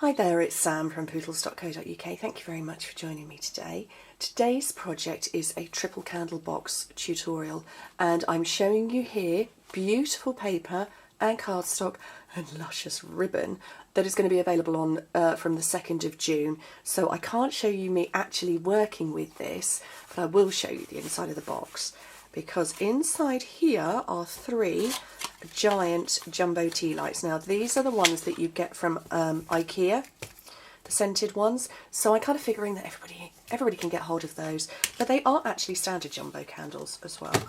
Hi there, it's Sam from poodles.co.uk. Thank you very much for joining me today. Today's project is a triple candle box tutorial, and I'm showing you here beautiful paper and cardstock and luscious ribbon that is going to be available on from the 2nd of June. So I can't show you me actually working with this, but I will show you the inside of the box, because inside here are 3 giant jumbo tea lights. Now these are the ones that you get from IKEA, the scented ones, so I'm kind of figuring that everybody can get hold of those, but they are actually standard jumbo candles as well.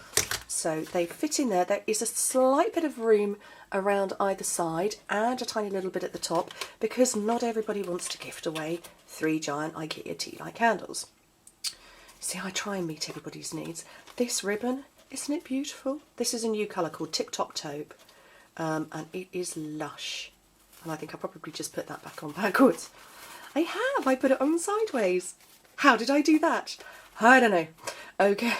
So they fit in there. There is a slight bit of room around either side and a tiny little bit at the top, because not everybody wants to gift away 3 giant IKEA tea light candles. See, I try and meet everybody's needs. This ribbon, isn't it beautiful? This is a new colour called Tip Top Taupe, and it is lush. And I think I probably just put that back on backwards. I put it on sideways. How did I do that? I don't know. Okay,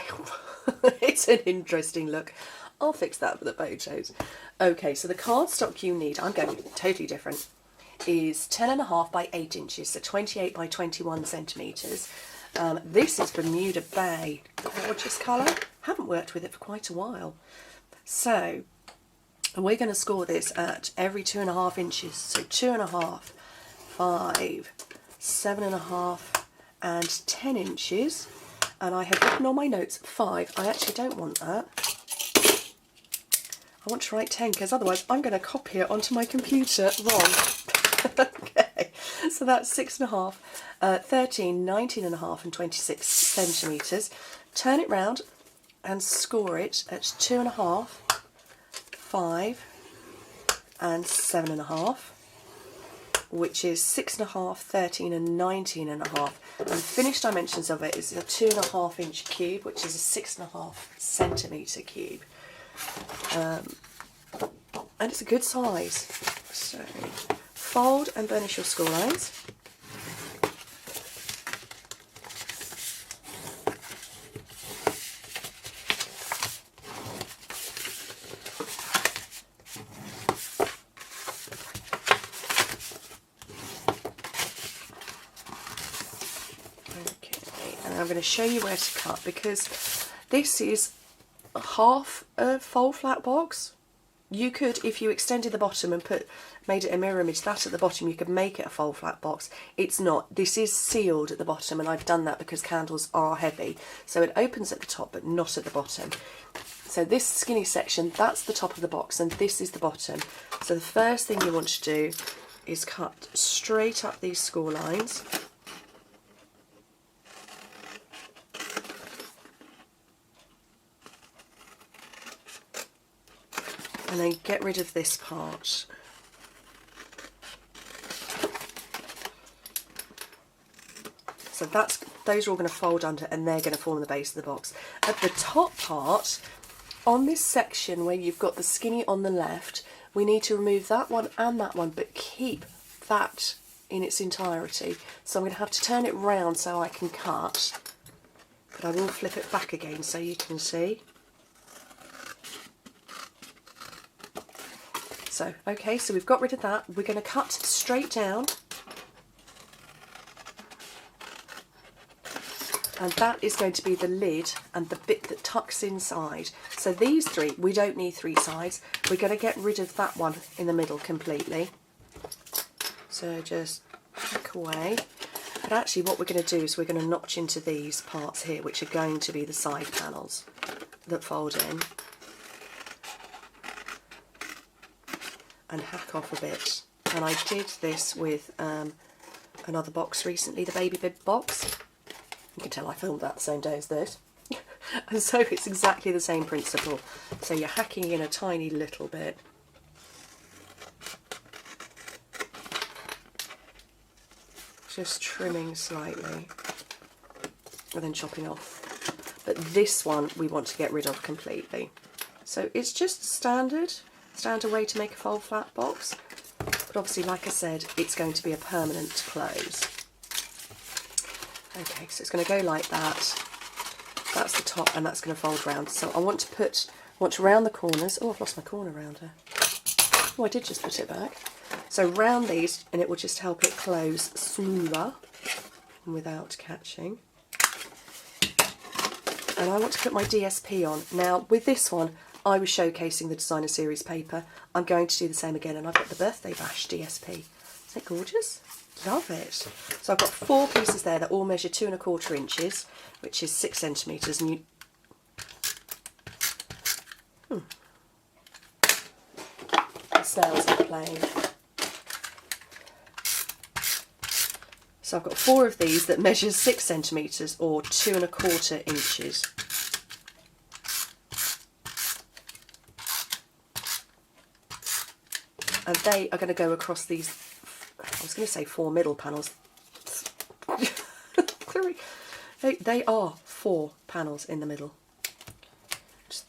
it's an interesting look. I'll fix that for the photos. Okay, so the cardstock you need, I'm going totally different, is 10.5 by 8 inches, so 28 by 21 centimetres. This is Bermuda Bay, gorgeous colour. Haven't worked with it for quite a while. So we're going to score this at every 2.5 inches. So 2.5, 5, 7.5 and 10 inches. And I have written on my notes 5. I actually don't want that. I want to write 10 because otherwise I'm going to copy it onto my computer wrong. Okay, so that's 6.5, 13, 19.5 and 26 centimetres. Turn it round and score it at 2.5, 5 and 7.5, which is 6.5, 13 and 19.5. And the finished dimensions of it is a 2.5 inch cube, which is a 6.5 centimetre cube. And it's a good size. So fold and burnish your score lines. Okay, and I'm going to show you where to cut, because this is half a fold flat box. You could, if you extended the bottom and made it a mirror image, that at the bottom, you could make it a fold flat box. It's not. This is sealed at the bottom, and I've done that because candles are heavy. So it opens at the top, but not at the bottom. So this skinny section, that's the top of the box, and this is the bottom. So the first thing you want to do is cut straight up these score lines. And then get rid of this part. So those are all going to fold under, and they're going to form the base of the box. At the top part, on this section where you've got the skinny on the left, we need to remove that one and that one, but keep that in its entirety. So I'm going to have to turn it round so I can cut, but I will flip it back again so you can see. So, okay, so we've got rid of that. We're going to cut straight down. And that is going to be the lid and the bit that tucks inside. So these 3, we don't need 3 sides. We're going to get rid of that one in the middle completely. So just tuck away. But actually what we're going to do is we're going to notch into these parts here, which are going to be the side panels that fold in. And hack off a bit. And I did this with another box recently, the Baby Bib box. You can tell I filmed that the same day as this. And so it's exactly the same principle. So you're hacking in a tiny little bit. Just trimming slightly. And then chopping off. But this one we want to get rid of completely. So it's just standard way to make a fold flat box, but obviously, like I said, it's going to be a permanent close. Okay, so it's going to go like that. That's the top, and that's going to fold round. So I want to round the corners. Oh, I've lost my corner rounder. Oh, I did just put it back. So round these, and it will just help it close smoother without catching. And I want to put my DSP on. Now with this one, I was showcasing the Designer Series paper. I'm going to do the same again, and I've got the Birthday Bash DSP. Isn't it gorgeous? Love it. So I've got 4 pieces there that all measure 2 1/4 inches, which is 6 centimetres. And the snails are playing. So I've got 4 of these that measure 6 centimetres or 2 1/4 inches. And they are going to go across these, I was going to say 4 middle panels. They are 4 panels in the middle. Just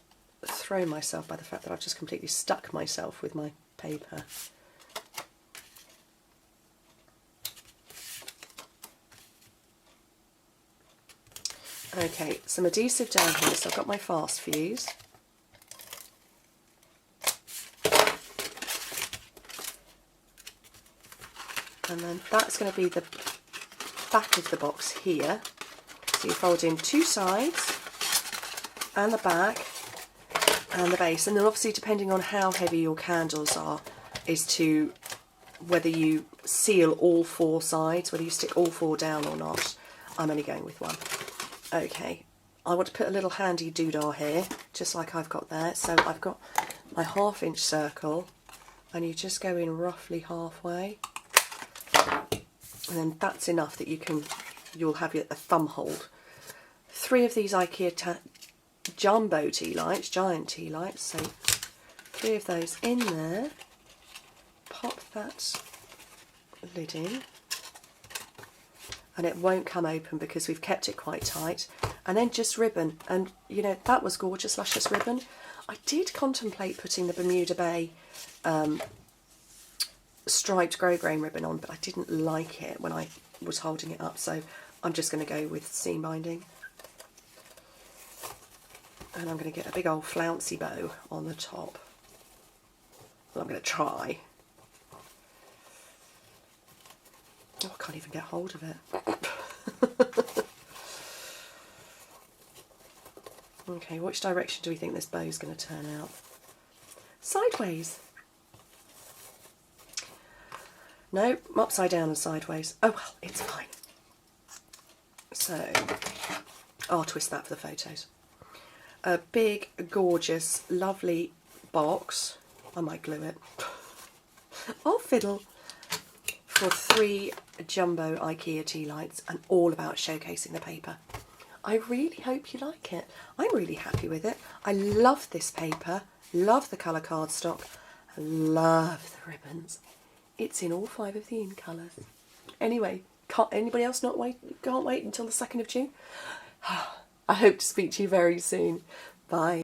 throw myself by the fact that I've just completely stuck myself with my paper. Okay, some adhesive down here, so I've got my fast fuse. And then that's going to be the back of the box here. So you fold in 2 sides and the back and the base. And then obviously depending on how heavy your candles are is to whether you seal all 4 sides, whether you stick all 4 down or not. I'm only going with 1. Okay, I want to put a little handy doodah here, just like I've got there. So I've got my 1/2 inch circle, and you just go in roughly halfway. And then that's enough that you'll have a thumb hold. 3 of these IKEA jumbo tea lights, giant tea lights, so 3 of those in there. Pop that lid in, and it won't come open because we've kept it quite tight. And then just ribbon, and you know, that was gorgeous, luscious ribbon. I did contemplate putting the Bermuda Bay striped grosgrain ribbon on, but I didn't like it when I was holding it up, so I'm just going to go with seam binding. And I'm going to get a big old flouncy bow on the top. Well, I'm going to try. Oh, I can't even get hold of it. Okay, which direction do we think this bow is going to turn out? Sideways. No, upside down and sideways. Oh well, it's fine. So, I'll twist that for the photos. A big, gorgeous, lovely box. I might glue it. I'll fiddle. For 3 jumbo IKEA tea lights, and all about showcasing the paper. I really hope you like it. I'm really happy with it. I love this paper, love the colour cardstock, love the ribbons. It's in all 5 of the in colours. Anyway, anybody else can't wait until the 2nd of June? I hope to speak to you very soon. Bye.